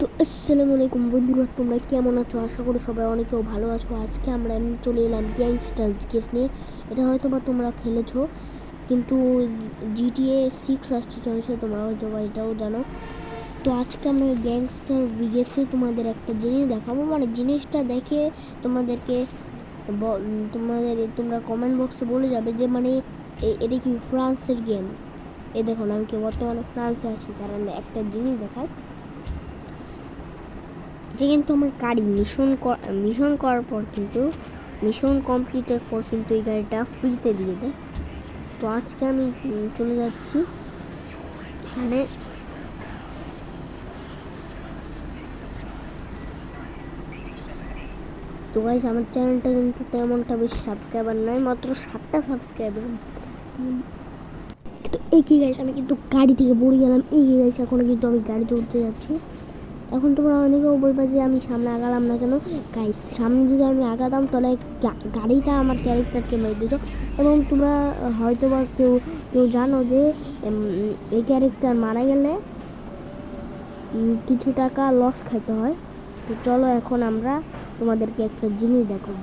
তো আসসালামু আলাইকুম বন্ধুরা, তোমরা কেমন আছো? আশা করি সবাই অনেকেও ভালো আছো। আজকে আমরা চলে এলাম গ্যাংস্টার ভিকেস নিয়ে। এটা হয়তো বা তোমরা খেলেছো, কিন্তু GTA 6 আসতে চলেছে, তোমরা হয়তো বা এটাও জানো। তো আজকে আমরা গ্যাংস্টার ভিকেসে তোমাদের একটা জিনিস দেখাবো, মানে জিনিসটা দেখে তোমাদেরকে তোমরা কমেন্ট বক্সে বলে যাবে যে মানে এটা কি ফ্রান্সের গেম। দেখুন, আমি কি বর্তমানে ফ্রান্সে আছি, তার একটা জিনিস দেখায়। এটা কিন্তু আমার গাড়ি মিশন করার পর কিন্তু মিশন কমপ্লিটের পর কিন্তু এই গাড়িটা ফ্রিতে দিয়ে দেয়। তো আজকে আমি চলে যাচ্ছি এখানে। তো গাইস, আমার চ্যানেলটা কিন্তু তেমনটা বেশি সাবস্ক্রাইবার নয়, মাত্র 7টা সাবস্ক্রাইবার। তো একই গাইস, আমি কিন্তু গাড়ি থেকে পড়ে গেলাম। একই গাইস, এখন কিন্তু আমি গাড়িতে উঠতে যাচ্ছি। এখন তোমরা অনেকেও বলবে যে আমি সামনে আগালাম না কেন। গাইস, সামনে যদি আমি আগাতাম তাহলে গাড়িটা আমার ক্যারেক্টারকে মেরে দিত। এবং তোমরা হয়তো বা কেউ জানো যে এই ক্যারেক্টার মারা গেলে কিছু টাকা লস খাইতে হয়। তো চলো এখন আমরা তোমাদেরকে একটা জিনিস দেখাবো।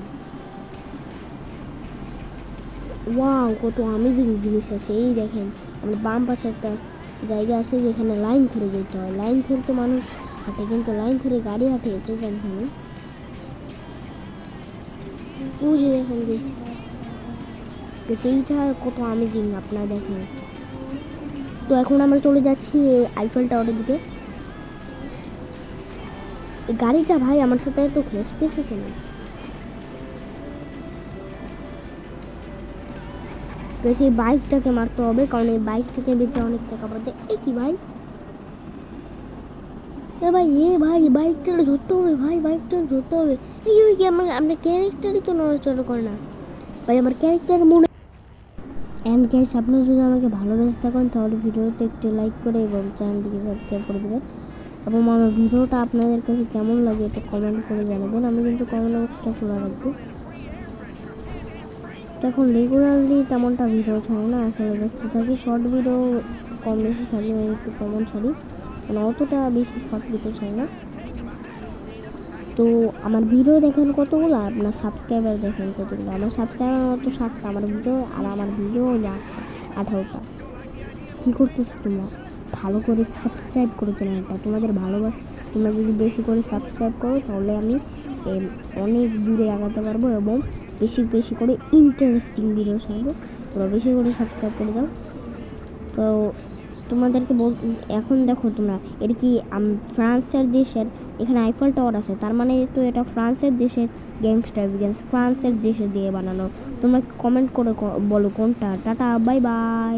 ওয়াও, কত অ্যামেজিং জিনিস আছে। এই দেখেন, আমার বাম পাশে একটা জায়গা আছে যেখানে লাইন ধরে যেতে হয়। লাইন ধরে তো মানুষ হাঁটে, কিন্তু লাইন ধরে গাড়ি হাঁটে এটা জানতাম না। ওই যে দেখেন সেইটা কত অ্যামেজিং, আপনারা দেখেন। তো এখন আমরা চলে যাচ্ছি আইফেল টাওয়ারের দিকে। গাড়িটা ভাই আমার সাথে একটু ঘেঁষতেছে কেন? সেই বাইকটাকে মারতে হবে, কারণ এই বাইক থেকে বেঁচে অনেক টাকা পাওয়া যায়। এই কি ভাই, ভাই বাইকটা ধরতে হবে, বাইকটা ধরতে হবে। এই কি আমরা ক্যারেক্টারই তো নড়াচড়া করে না ভাই, আমার ক্যারেক্টার মনে। অ্যান্ড গাইস, আপনারা যদি আমাকে ভালোবেসে থাকেন তাহলে ভিডিওতে একটু লাইক করে এবং চ্যানেলটিকে সাবস্ক্রাইব করে দেবেন। এবং আমার ভিডিওটা আপনাদের কাছে কেমন লাগে একটু কমেন্ট করে জানাবেন। আমি কিন্তু কমেন্ট বক্সটা খোলা রাখবো। তো এখন রেগুলারলি তেমনটা ভিডিও ছাড়ি না, আসলে ব্যস্ত থাকি। শর্ট ভিডিও কম বেশি ছাড়ি, একটু কমন ছাড়ি, মানে অতটা বেশি শর্ট ভিডিও ছাড়ি না। তো আমার ভিডিও দেখেন কতগুলো, আপনার সাবস্ক্রাইবার দেখেন কতগুলো। আমার সাবস্ক্রাইবার মাত্র 7টা, আমার ভিডিও 18টা। কী করতেছো তোমরা? ভালো করে সাবস্ক্রাইব করো চ্যানেলটা, তোমাদের ভালোবাসা। তোমরা যদি বেশি করে সাবস্ক্রাইব করো তাহলে আমি অনেক দূরে আগাতে পারবো এবং বেশি করে ইন্টারেস্টিং ভিডিও ছাড়বো। তোমরা বেশি করে সাবস্ক্রাইব করে দাও। তো তোমাদেরকে এখন দেখো তোমরা, এটা কি ফ্রান্সের দেশের, এখানে আইফেল টাওয়ার আছে, তার মানে তো এটা ফ্রান্সের দেশের গ্যাংস্টার ভিকেস, ফ্রান্সের দেশে দিয়ে বানানো। তোমরা কমেন্ট করে বলো কোনটা। Tata, bye bye.